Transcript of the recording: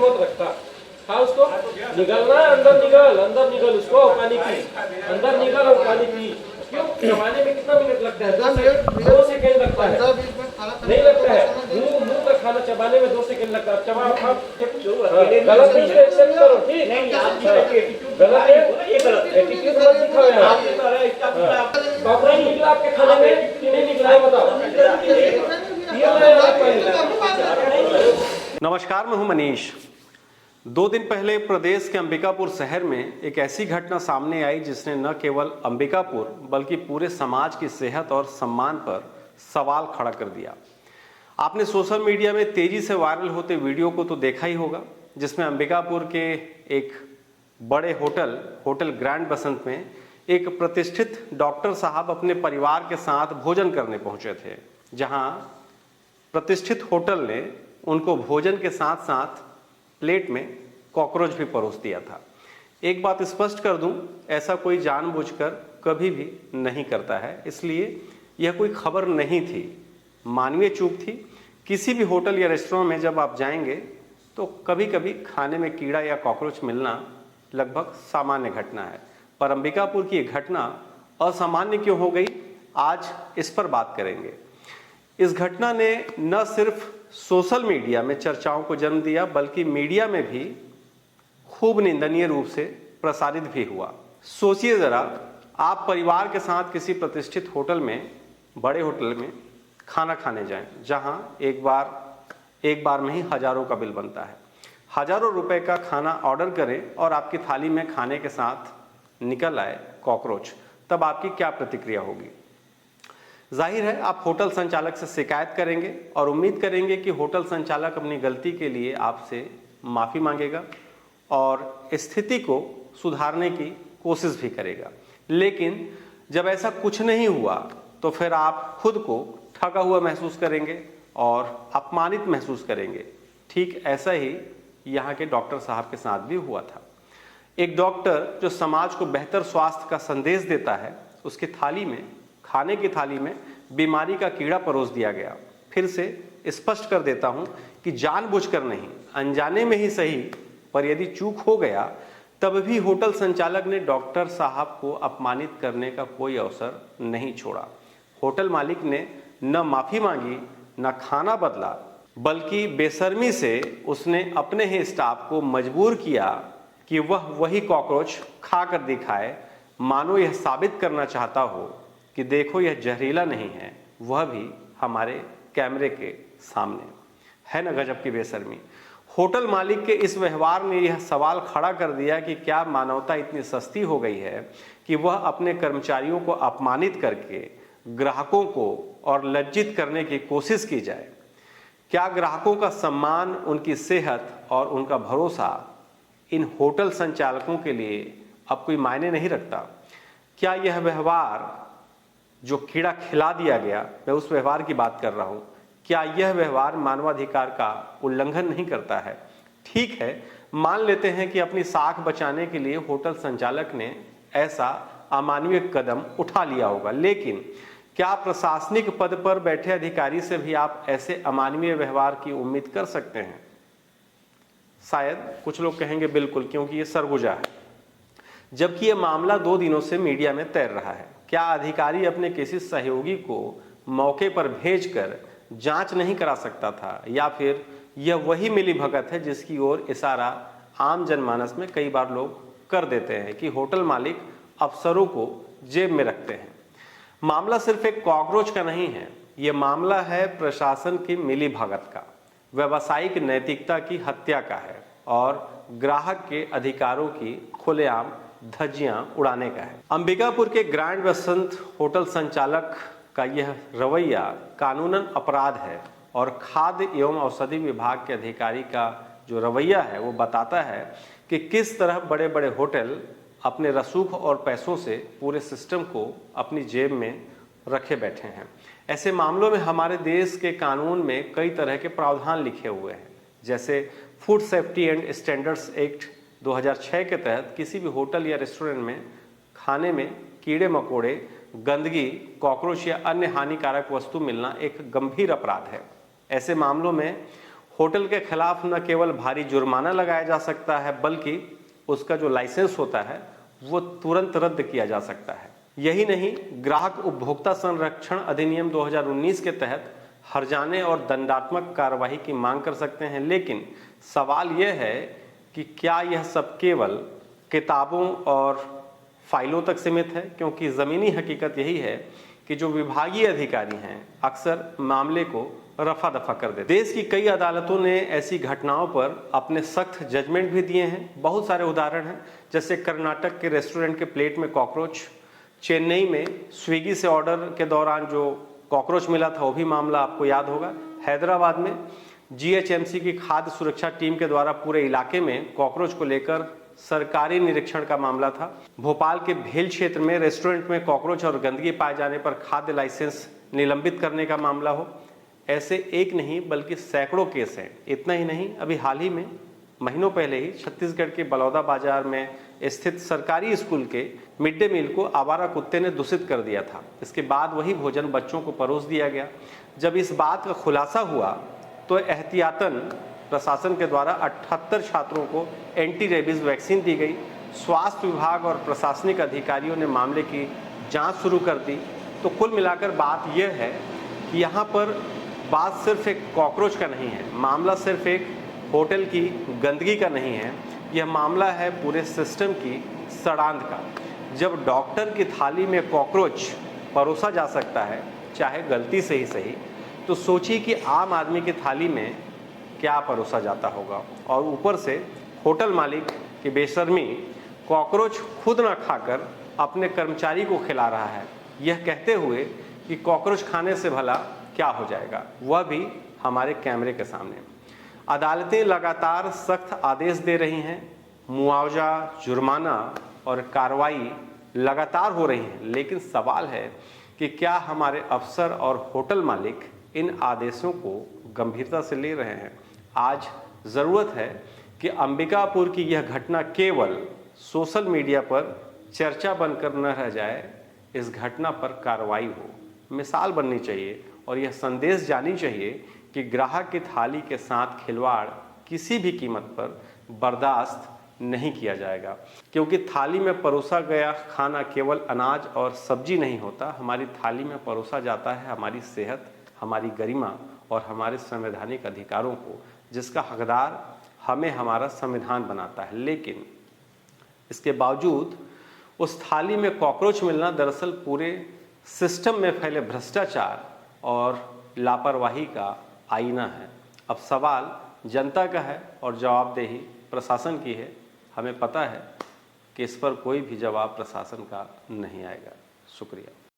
मत रखता। खा उसको, निकलना है, अंदर निकल उसको, पानी पी, अंदर निकल और पानी पी। क्यों? चबाने में कितना मिनट लगता है? 2 सेकंड लगता है, नहीं लगता है। मुंह का खाना चबाने में 2 सेकंड लगता है। चबा खा, गलत नहीं है, एक्सेप्ट करो, ठीक नहीं? गलत है, ये गलत एटीट्यूड मत दिखाओ यार। कॉकरोच निकला आपके खाने में कि नहीं निकला है बताओ। नमस्कार, मैं हूं मनीष। 2 दिन पहले प्रदेश के अंबिकापुर शहर में एक ऐसी घटना सामने आई जिसने न केवल अंबिकापुर बल्कि पूरे समाज की सेहत और सम्मान पर सवाल खड़ा कर दिया। आपने सोशल मीडिया में तेजी से वायरल होते वीडियो को तो देखा ही होगा, जिसमें अंबिकापुर के एक बड़े होटल ग्रैंड बसंत में एक प्रतिष्ठित डॉक्टर साहब अपने परिवार के साथ भोजन करने पहुंचे थे, जहां प्रतिष्ठित होटल ने उनको भोजन के साथ साथ प्लेट में कॉकरोच भी परोस दिया था। एक बात स्पष्ट कर दूं, ऐसा कोई जानबूझकर कभी भी नहीं करता है, इसलिए यह कोई खबर नहीं थी, मानवीय चूक थी। किसी भी होटल या रेस्टोरेंट में जब आप जाएंगे तो कभी कभी खाने में कीड़ा या कॉकरोच मिलना लगभग सामान्य घटना है, पर अंबिकापुर की यह घटना असामान्य क्यों हो गई, आज इस पर बात करेंगे। इस घटना ने न सिर्फ सोशल मीडिया में चर्चाओं को जन्म दिया, बल्कि मीडिया में भी खूब निंदनीय रूप से प्रसारित भी हुआ। सोचिए जरा, आप परिवार के साथ किसी प्रतिष्ठित होटल में, बड़े होटल में खाना खाने जाएं, जहां एक बार में ही हजारों का बिल बनता है। हजारों रुपए का खाना ऑर्डर करें और आपकी थाली में खाने के साथ निकल आए कॉकरोच, तब आपकी क्या प्रतिक्रिया होगी? जाहिर है आप होटल संचालक से शिकायत करेंगे और उम्मीद करेंगे कि होटल संचालक अपनी गलती के लिए आपसे माफ़ी मांगेगा और स्थिति को सुधारने की कोशिश भी करेगा। लेकिन जब ऐसा कुछ नहीं हुआ तो फिर आप खुद को ठगा हुआ महसूस करेंगे और अपमानित महसूस करेंगे। ठीक ऐसा ही यहाँ के डॉक्टर साहब के साथ भी हुआ था। एक डॉक्टर जो समाज को बेहतर स्वास्थ्य का संदेश देता है, उसकी थाली में, खाने की थाली में बीमारी का कीड़ा परोस दिया गया। फिर से स्पष्ट कर देता हूं कि जानबूझकर नहीं, अनजाने में ही सही, पर यदि चूक हो गया तब भी होटल संचालक ने डॉक्टर साहब को अपमानित करने का कोई अवसर नहीं छोड़ा। होटल मालिक ने न माफी मांगी, न खाना बदला, बल्कि बेशर्मी से उसने अपने ही स्टाफ को मजबूर किया कि वह वही कॉकरोच खाकर दिखाए, मानो यह साबित करना चाहता हो कि देखो यह जहरीला नहीं है, वह भी हमारे कैमरे के सामने। है ना गजब की बेशर्मी। होटल मालिक के इस व्यवहार ने यह सवाल खड़ा कर दिया कि क्या मानवता इतनी सस्ती हो गई है कि वह अपने कर्मचारियों को अपमानित करके ग्राहकों को और लज्जित करने की कोशिश की जाए? क्या ग्राहकों का सम्मान, उनकी सेहत और उनका भरोसा इन होटल संचालकों के लिए अब कोई मायने नहीं रखता? क्या यह व्यवहार जो कीड़ा खिला दिया गया, मैं उस व्यवहार की बात कर रहा हूं, क्या यह व्यवहार मानवाधिकार का उल्लंघन नहीं करता है? ठीक है, मान लेते हैं कि अपनी साख बचाने के लिए होटल संचालक ने ऐसा अमानवीय कदम उठा लिया होगा, लेकिन क्या प्रशासनिक पद पर बैठे अधिकारी से भी आप ऐसे अमानवीय व्यवहार की उम्मीद कर सकते हैं? शायद कुछ लोग कहेंगे बिल्कुल, क्योंकि ये सरगुजा है, जबकि यह मामला 2 दिनों से मीडिया में तैर रहा है। क्या अधिकारी अपने किसी सहयोगी को मौके पर भेजकर जांच नहीं करा सकता था, या फिर यह वही मिलीभगत है जिसकी ओर इशारा आम जनमानस में कई बार लोग कर देते हैं कि होटल मालिक अफसरों को जेब में रखते हैं? मामला सिर्फ एक कॉकरोच का नहीं है, यह मामला है प्रशासन की मिलीभगत का, व्यावसायिक नैतिकता की हत्या का है और ग्राहक के अधिकारों की खुलेआम धज्जियां उड़ाने का है। अंबिकापुर के ग्रैंड बसंत होटल संचालक का यह रवैया कानूनन अपराध है और खाद्य एवं औषधि विभाग के अधिकारी का जो रवैया है वो बताता है कि किस तरह बड़े बड़े होटल अपने रसूख और पैसों से पूरे सिस्टम को अपनी जेब में रखे बैठे हैं। ऐसे मामलों में हमारे देश के कानून में कई तरह के प्रावधान लिखे हुए हैं, जैसे food safety and standards act 2006 के तहत किसी भी होटल या रेस्टोरेंट में खाने में कीड़े मकोड़े, गंदगी, कॉकरोच या अन्य हानिकारक वस्तु मिलना एक गंभीर अपराध है। ऐसे मामलों में होटल के खिलाफ न केवल भारी जुर्माना लगाया जा सकता है बल्कि उसका जो लाइसेंस होता है वो तुरंत रद्द किया जा सकता है। यही नहीं, ग्राहक उपभोक्ता संरक्षण अधिनियम 2019 के तहत हर्जाने और दंडात्मक कार्रवाई की मांग कर सकते हैं। लेकिन सवाल यह है कि क्या यह सब केवल किताबों और फाइलों तक सीमित है, क्योंकि ज़मीनी हकीकत यही है कि जो विभागीय अधिकारी हैं अक्सर मामले को रफा दफा कर देते। देश की कई अदालतों ने ऐसी घटनाओं पर अपने सख्त जजमेंट भी दिए हैं। बहुत सारे उदाहरण हैं, जैसे कर्नाटक के रेस्टोरेंट के प्लेट में कॉकरोच, चेन्नई में स्विगी से ऑर्डर के दौरान जो कॉकरोच मिला था वो भी मामला आपको याद होगा, हैदराबाद में जीएचएमसी की खाद्य सुरक्षा टीम के द्वारा पूरे इलाके में कॉकरोच को लेकर सरकारी निरीक्षण का मामला था, भोपाल के भेल क्षेत्र में रेस्टोरेंट में कॉकरोच और गंदगी पाए जाने पर खाद्य लाइसेंस निलंबित करने का मामला हो। ऐसे एक नहीं बल्कि सैकड़ों केस हैं। इतना ही नहीं, अभी हाल ही में महीनों पहले ही छत्तीसगढ़ के बलौदा बाजार में स्थित सरकारी स्कूल के मिड डे मील को आवारा कुत्ते ने दूषित कर दिया था। इसके बाद वही भोजन बच्चों को परोस दिया गया। जब इस बात का खुलासा हुआ तो एहतियातन प्रशासन के द्वारा 78 छात्रों को एंटी रेबीज वैक्सीन दी गई। स्वास्थ्य विभाग और प्रशासनिक अधिकारियों ने मामले की जांच शुरू कर दी। तो कुल मिलाकर बात यह है कि यहाँ पर बात सिर्फ एक कॉकरोच का नहीं है, मामला सिर्फ एक होटल की गंदगी का नहीं है, यह मामला है पूरे सिस्टम की सड़ांध का। जब डॉक्टर की थाली में कॉकरोच परोसा जा सकता है, चाहे गलती से ही सही, तो सोचिए कि आम आदमी की थाली में क्या परोसा जाता होगा। और ऊपर से होटल मालिक की बेशर्मी, कॉकरोच खुद ना खाकर अपने कर्मचारी को खिला रहा है, यह कहते हुए कि कॉकरोच खाने से भला क्या हो जाएगा, वह भी हमारे कैमरे के सामने। अदालतें लगातार सख्त आदेश दे रही हैं, मुआवजा, जुर्माना और कार्रवाई लगातार हो रही हैं, लेकिन सवाल है कि क्या हमारे अफसर और होटल मालिक इन आदेशों को गंभीरता से ले रहे हैं। आज ज़रूरत है कि अंबिकापुर की यह घटना केवल सोशल मीडिया पर चर्चा बनकर न रह जाए, इस घटना पर कार्रवाई हो, मिसाल बननी चाहिए और यह संदेश जानी चाहिए कि ग्राहक की थाली के साथ खिलवाड़ किसी भी कीमत पर बर्दाश्त नहीं किया जाएगा, क्योंकि थाली में परोसा गया खाना केवल अनाज और सब्जी नहीं होता। हमारी थाली में परोसा जाता है हमारी सेहत, हमारी गरिमा और हमारे संवैधानिक अधिकारों को, जिसका हकदार हमें हमारा संविधान बनाता है। लेकिन इसके बावजूद उस थाली में कॉकरोच मिलना दरअसल पूरे सिस्टम में फैले भ्रष्टाचार और लापरवाही का आईना है। अब सवाल जनता का है और जवाबदेही प्रशासन की है। हमें पता है कि इस पर कोई भी जवाब प्रशासन का नहीं आएगा। शुक्रिया।